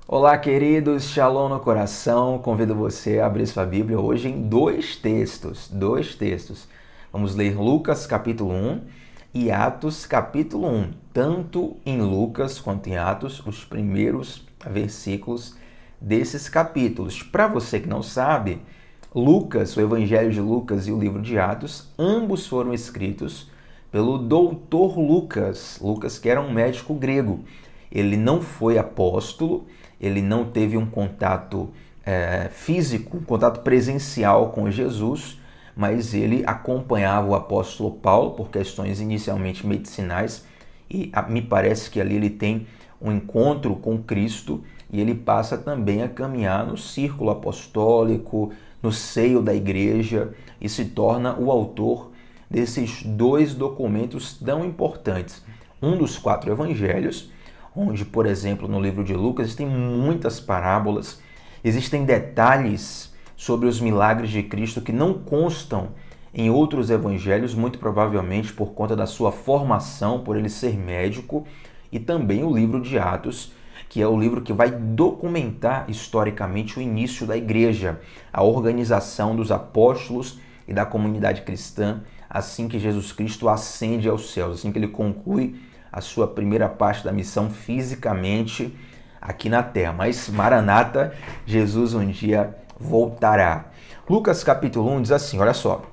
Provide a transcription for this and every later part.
Olá, queridos, Shalom no coração. Convido você a abrir sua Bíblia hoje em dois textos. Vamos ler Lucas capítulo 1 e Atos capítulo 1. Tanto em Lucas quanto em Atos, os primeiros versículos desses capítulos. Para você que não sabe, Lucas, o Evangelho de Lucas e o livro de Atos, ambos foram escritos pelo doutor Lucas. Lucas, que era um médico grego. Ele não foi apóstolo, ele não teve um contato físico, um contato presencial com Jesus, mas ele acompanhava o apóstolo Paulo por questões inicialmente medicinais e me parece que ali ele tem um encontro com Cristo e ele passa também a caminhar no círculo apostólico, no seio da igreja e se torna o autor desses dois documentos tão importantes. Um dos 4 evangelhos, onde, por exemplo, no livro de Lucas, existem muitas parábolas, existem detalhes sobre os milagres de Cristo que não constam em outros evangelhos, muito provavelmente por conta da sua formação, por ele ser médico, e também o livro de Atos, que é o livro que vai documentar historicamente o início da igreja, a organização dos apóstolos e da comunidade cristã, assim que Jesus Cristo ascende aos céus, assim que ele conclui a sua primeira parte da missão fisicamente aqui na terra. Mas Maranata, Jesus um dia voltará. Lucas capítulo 1 diz assim, olha só.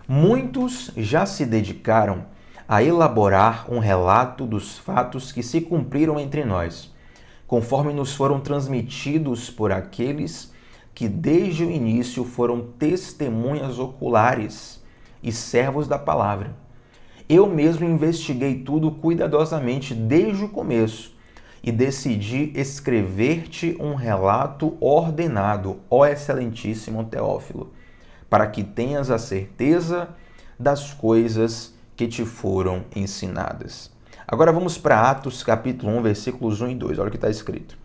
Muitos já se dedicaram a elaborar um relato dos fatos que se cumpriram entre nós, conforme nos foram transmitidos por aqueles que desde o início foram testemunhas oculares e servos da palavra. Eu mesmo investiguei tudo cuidadosamente desde o começo e decidi escrever-te um relato ordenado, ó excelentíssimo Teófilo, para que tenhas a certeza das coisas que te foram ensinadas. Agora vamos para Atos capítulo 1, versículos 1 e 2. Olha o que está escrito.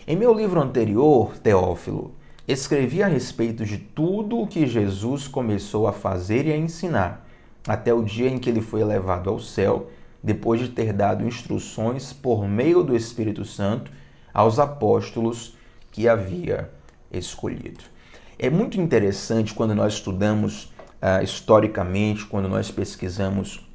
Em meu livro anterior, Teófilo, escrevi a respeito de tudo o que Jesus começou a fazer e a ensinar, até o dia em que ele foi elevado ao céu, depois de ter dado instruções por meio do Espírito Santo aos apóstolos que havia escolhido. É muito interessante quando nós estudamos historicamente, quando nós pesquisamos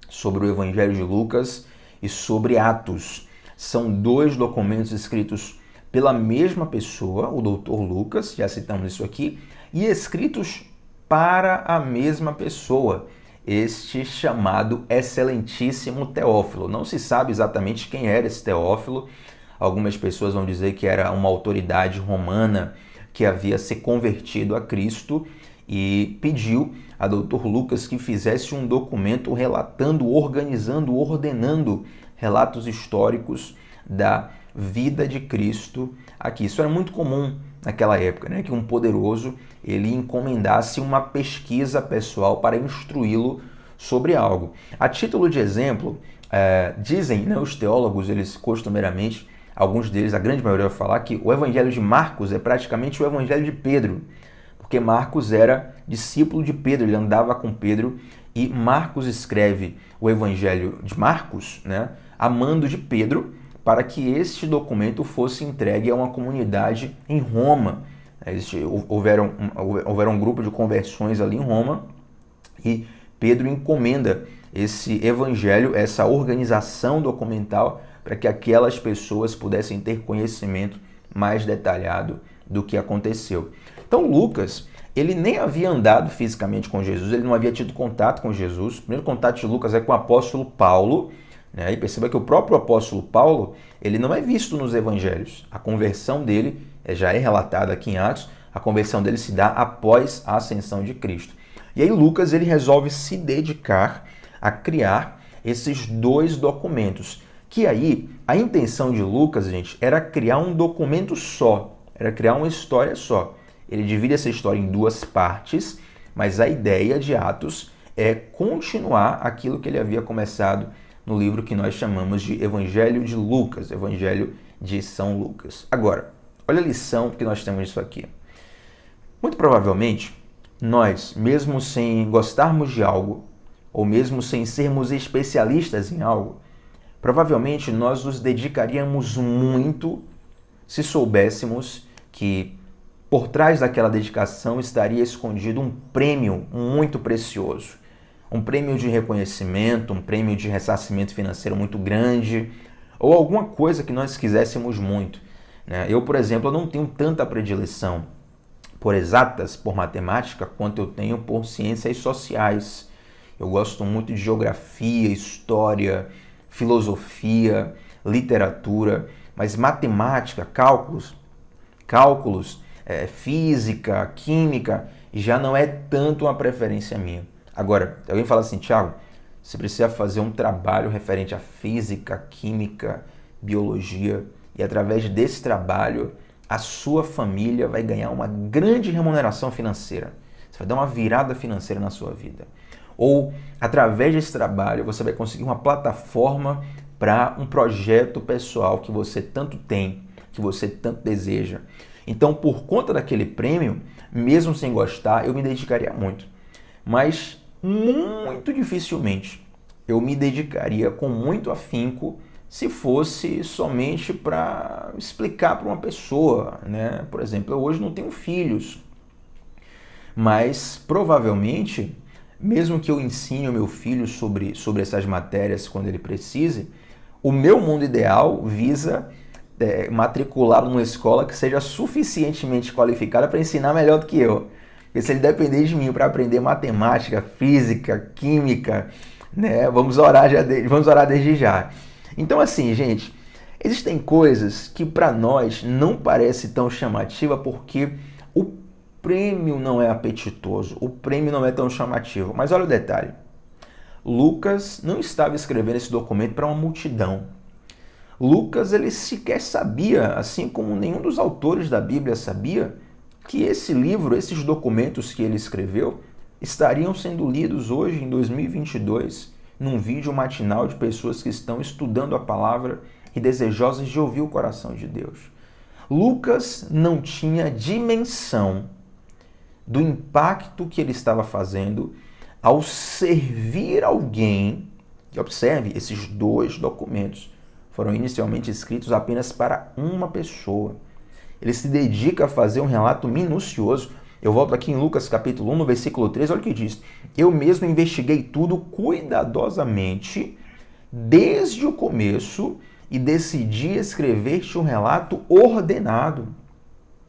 sobre o Evangelho de Lucas e sobre Atos. São dois documentos escritos pela mesma pessoa, o doutor Lucas, já citamos isso aqui, e escritos para a mesma pessoa, este chamado excelentíssimo Teófilo. Não se sabe exatamente quem era esse Teófilo. Algumas pessoas vão dizer que era uma autoridade romana que havia se convertido a Cristo e pediu a doutor Lucas que fizesse um documento relatando, organizando, ordenando relatos históricos da vida de Cristo aqui. Isso era muito comum naquela época, né? Que um poderoso ele encomendasse uma pesquisa pessoal para instruí-lo sobre algo. A título de exemplo, dizem, né, os teólogos, eles costumeiramente, alguns deles, a grande maioria vai falar que o Evangelho de Marcos é praticamente o Evangelho de Pedro, porque Marcos era discípulo de Pedro, ele andava com Pedro, e Marcos escreve o Evangelho de Marcos, né, a mando de Pedro, para que este documento fosse entregue a uma comunidade em Roma. Houveram um grupo de conversões ali em Roma e Pedro encomenda esse evangelho, essa organização documental, para que aquelas pessoas pudessem ter conhecimento mais detalhado do que aconteceu. Então Lucas, ele nem havia andado fisicamente com Jesus, ele não havia tido contato com Jesus. O primeiro contato de Lucas é com o apóstolo Paulo, né? E perceba que o próprio apóstolo Paulo, ele não é visto nos evangelhos. A conversão dele já é relatada aqui em Atos, a conversão dele se dá após a ascensão de Cristo. E aí Lucas, ele resolve se dedicar a criar esses dois documentos, que aí a intenção de Lucas, gente, era criar um documento só, era criar uma história só. Ele divide essa história em duas partes, mas a ideia de Atos é continuar aquilo que ele havia começado no livro que nós chamamos de Evangelho de Lucas, Evangelho de São Lucas. Agora, olha a lição que nós temos disso aqui. Muito provavelmente, nós, mesmo sem gostarmos de algo, ou mesmo sem sermos especialistas em algo, provavelmente nós nos dedicaríamos muito se soubéssemos que por trás daquela dedicação estaria escondido um prêmio muito precioso. Um prêmio de reconhecimento, um prêmio de ressarcimento financeiro muito grande, ou alguma coisa que nós quiséssemos muito, né? Eu, por exemplo, eu não tenho tanta predileção por exatas, por matemática, quanto eu tenho por ciências sociais. Eu gosto muito de geografia, história, filosofia, literatura, mas matemática, cálculos, física, química, já não é tanto uma preferência minha. Agora, alguém fala assim, Thiago, você precisa fazer um trabalho referente à física, química, biologia, e através desse trabalho, a sua família vai ganhar uma grande remuneração financeira. Você vai dar uma virada financeira na sua vida. Ou, através desse trabalho, você vai conseguir uma plataforma para um projeto pessoal que você tanto tem, que você tanto deseja. Então, por conta daquele prêmio, mesmo sem gostar, eu me dedicaria muito. Mas muito dificilmente eu me dedicaria com muito afinco se fosse somente para explicar para uma pessoa, né? Por exemplo, eu hoje não tenho filhos, mas provavelmente, mesmo que eu ensine o meu filho sobre essas matérias quando ele precise, o meu mundo ideal visa matriculá-lo numa escola que seja suficientemente qualificada para ensinar melhor do que eu. Porque se ele depender de mim para aprender matemática, física, química, né, vamos orar desde já. Então assim, gente, existem coisas que para nós não parece tão chamativa porque o prêmio não é apetitoso, o prêmio não é tão chamativo. Mas olha o detalhe, Lucas não estava escrevendo esse documento para uma multidão. Lucas, ele sequer sabia, assim como nenhum dos autores da Bíblia sabia, que esse livro, esses documentos que ele escreveu, estariam sendo lidos hoje, em 2022, num vídeo matinal de pessoas que estão estudando a palavra e desejosas de ouvir o coração de Deus. Lucas não tinha dimensão do impacto que ele estava fazendo ao servir alguém. E observe, esses 2 documentos foram inicialmente escritos apenas para uma pessoa. Ele se dedica a fazer um relato minucioso. Eu volto aqui em Lucas capítulo 1, no versículo 13, olha o que diz. Eu mesmo investiguei tudo cuidadosamente, desde o começo, e decidi escrever-te um relato ordenado.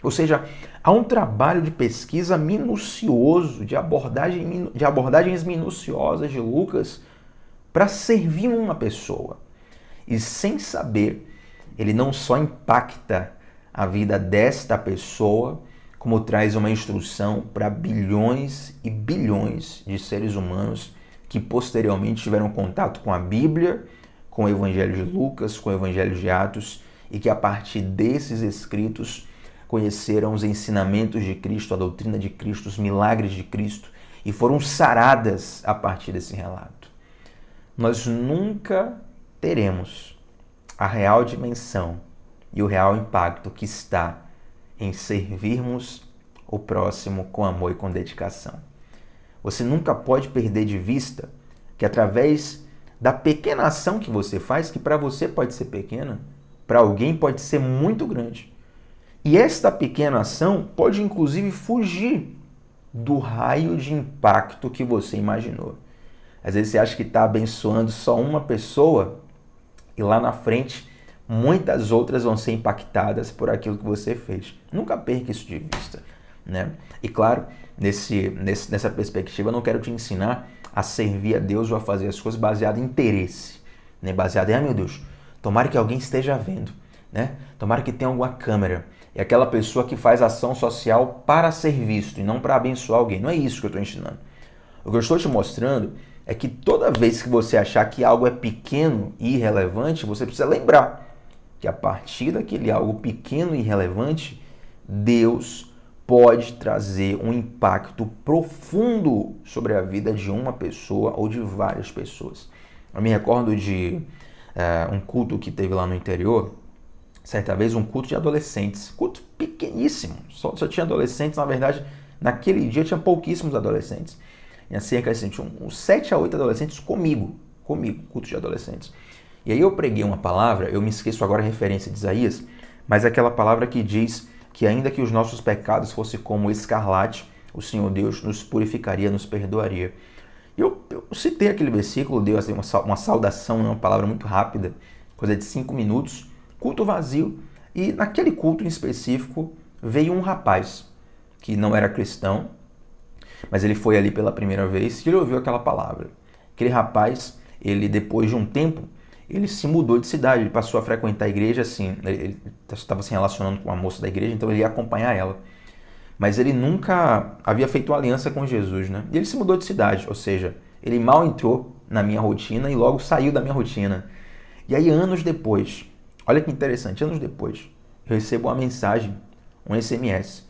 Ou seja, há um trabalho de pesquisa minucioso, de abordagens minuciosas de Lucas para servir uma pessoa. E sem saber, ele não só impacta a vida desta pessoa, como traz uma instrução para bilhões e bilhões de seres humanos que posteriormente tiveram contato com a Bíblia, com o Evangelho de Lucas, com o Evangelho de Atos, e que a partir desses escritos conheceram os ensinamentos de Cristo, a doutrina de Cristo, os milagres de Cristo, e foram saradas a partir desse relato. Nós nunca teremos a real dimensão e o real impacto que está em servirmos o próximo com amor e com dedicação. Você nunca pode perder de vista que através da pequena ação que você faz, que para você pode ser pequena, para alguém pode ser muito grande. E esta pequena ação pode inclusive fugir do raio de impacto que você imaginou. Às vezes você acha que está abençoando só uma pessoa e lá na frente muitas outras vão ser impactadas por aquilo que você fez. Nunca perca isso de vista, né? E claro, nessa perspectiva, eu não quero te ensinar a servir a Deus ou a fazer as coisas baseado em interesse, né? Baseado em, meu Deus, tomara que alguém esteja vendo, né? Tomara que tenha alguma câmera. É aquela pessoa que faz ação social para ser visto e não para abençoar alguém. Não é isso que eu estou ensinando. O que eu estou te mostrando é que toda vez que você achar que algo é pequeno e irrelevante, você precisa lembrar que a partir daquele algo pequeno e irrelevante, Deus pode trazer um impacto profundo sobre a vida de uma pessoa ou de várias pessoas. Eu me recordo de um culto que teve lá no interior, certa vez um culto de adolescentes, culto pequeníssimo, só tinha adolescentes, na verdade, naquele dia tinha pouquíssimos adolescentes. Tinha cerca de uns 7 a 8 adolescentes comigo, culto de adolescentes. E aí eu preguei uma palavra, eu me esqueço agora a referência de Isaías, mas é aquela palavra que diz que ainda que os nossos pecados fossem como escarlate, o Senhor Deus nos purificaria, nos perdoaria. Eu citei aquele versículo, dei assim, uma saudação, uma palavra muito rápida, coisa de 5 minutos, culto vazio, e naquele culto em específico veio um rapaz que não era cristão, mas ele foi ali pela primeira vez e ele ouviu aquela palavra. Aquele rapaz, ele depois de um tempo, ele se mudou de cidade, ele passou a frequentar a igreja, assim, ele estava se relacionando com uma moça da igreja, então ele ia acompanhar ela. Mas ele nunca havia feito uma aliança com Jesus, né? E ele se mudou de cidade, ou seja, ele mal entrou na minha rotina e logo saiu da minha rotina. E aí, anos depois, olha que interessante, anos depois, eu recebo uma mensagem, um SMS.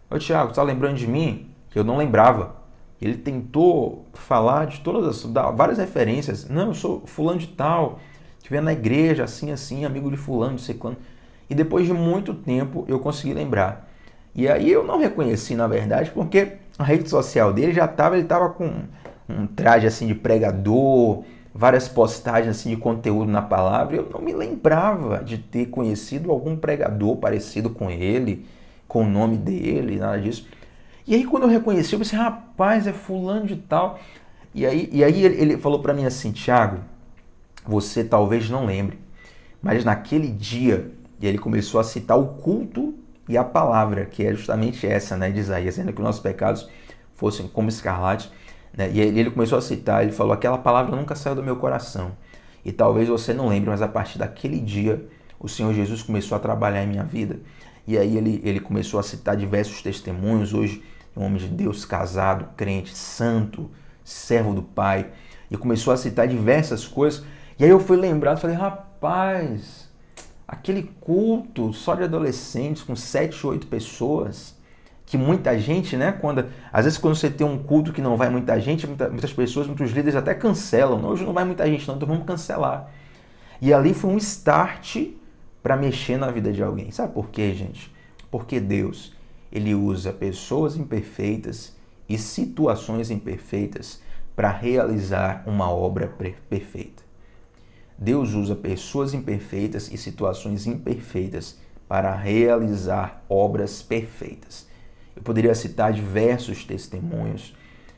Ô Thiago, você tá lembrando de mim? Que eu não lembrava. Ele tentou falar de dar várias referências. Não, eu sou fulano de tal, estiver na igreja, assim, assim, amigo de fulano, não sei quando. E depois de muito tempo, eu consegui lembrar. E aí eu não reconheci, na verdade, porque a rede social dele ele estava com um traje assim de pregador, várias postagens assim de conteúdo na palavra. Eu não me lembrava de ter conhecido algum pregador parecido com ele, com o nome dele, nada disso. E aí quando eu reconheci, eu pensei, rapaz, é fulano de tal. E aí ele falou para mim assim, Thiago, você talvez não lembre, mas naquele dia, e ele começou a citar o culto e a palavra, que é justamente essa, né, de Isaías, ainda que os nossos pecados fossem como escarlate, né, e ele começou a citar, ele falou, aquela palavra nunca saiu do meu coração, e talvez você não lembre, mas a partir daquele dia, o Senhor Jesus começou a trabalhar em minha vida, e aí ele começou a citar diversos testemunhos, hoje um homem de Deus, casado, crente, santo, servo do Pai, e começou a citar diversas coisas, e aí eu fui lembrado, falei, rapaz, aquele culto só de adolescentes com 7, 8 pessoas, que muita gente, né? Às vezes quando você tem um culto que não vai muita gente, muitas pessoas, muitos líderes até cancelam. Hoje não vai muita gente não, então vamos cancelar. E ali foi um start para mexer na vida de alguém. Sabe por quê, gente? Porque Deus, ele usa pessoas imperfeitas e situações imperfeitas para realizar uma obra perfeita. Deus usa pessoas imperfeitas e situações imperfeitas para realizar obras perfeitas. Eu poderia citar diversos testemunhos,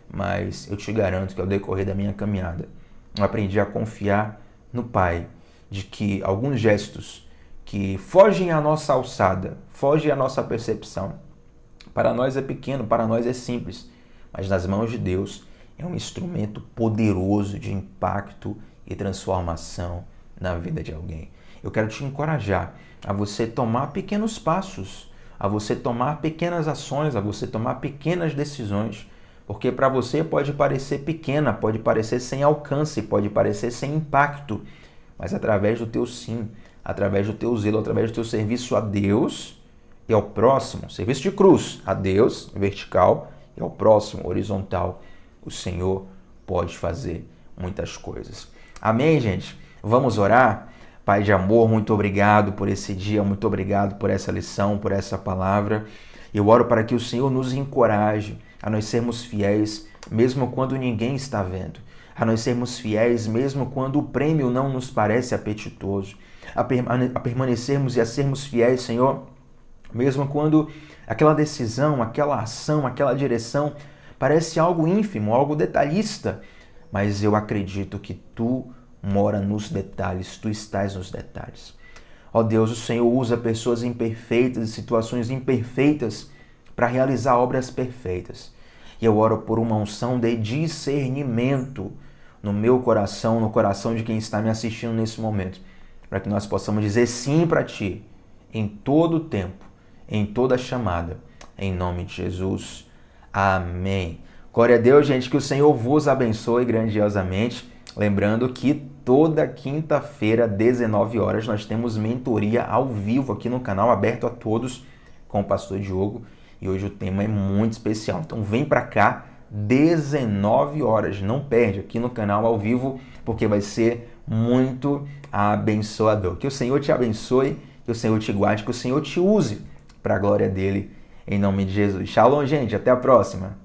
mas eu te garanto que ao decorrer da minha caminhada, eu aprendi a confiar no Pai, de que alguns gestos que fogem à nossa alçada, fogem à nossa percepção, para nós é pequeno, para nós é simples, mas nas mãos de Deus é um instrumento poderoso de impacto e transformação na vida de alguém. Eu quero te encorajar a você tomar pequenos passos, a você tomar pequenas ações, a você tomar pequenas decisões, porque para você pode parecer pequena, pode parecer sem alcance, pode parecer sem impacto, mas através do teu sim, através do teu zelo, através do teu serviço a Deus e ao próximo, serviço de cruz, a Deus, vertical, e ao próximo, horizontal, o Senhor pode fazer muitas coisas. Amém, gente? Vamos orar? Pai de amor, muito obrigado por esse dia, muito obrigado por essa lição, por essa palavra. Eu oro para que o Senhor nos encoraje a nós sermos fiéis, mesmo quando ninguém está vendo. A nós sermos fiéis, mesmo quando o prêmio não nos parece apetitoso. A permanecermos e a sermos fiéis, Senhor, mesmo quando aquela decisão, aquela ação, aquela direção parece algo ínfimo, algo detalhista, mas eu acredito que Tu mora nos detalhes, Tu estás nos detalhes. Ó Deus, o Senhor usa pessoas imperfeitas e situações imperfeitas para realizar obras perfeitas. E eu oro por uma unção de discernimento no meu coração, no coração de quem está me assistindo nesse momento, para que nós possamos dizer sim para Ti, em todo o tempo, em toda chamada, em nome de Jesus. Amém. Glória a Deus, gente, que o Senhor vos abençoe grandiosamente. Lembrando que toda quinta-feira, 19 horas, nós temos mentoria ao vivo aqui no canal, aberto a todos, com o pastor Diogo. E hoje o tema é muito especial. Então vem para cá, 19 horas. Não perde aqui no canal ao vivo, porque vai ser muito abençoador. Que o Senhor te abençoe, que o Senhor te guarde, que o Senhor te use para a glória dele, em nome de Jesus. Shalom, gente. Até a próxima.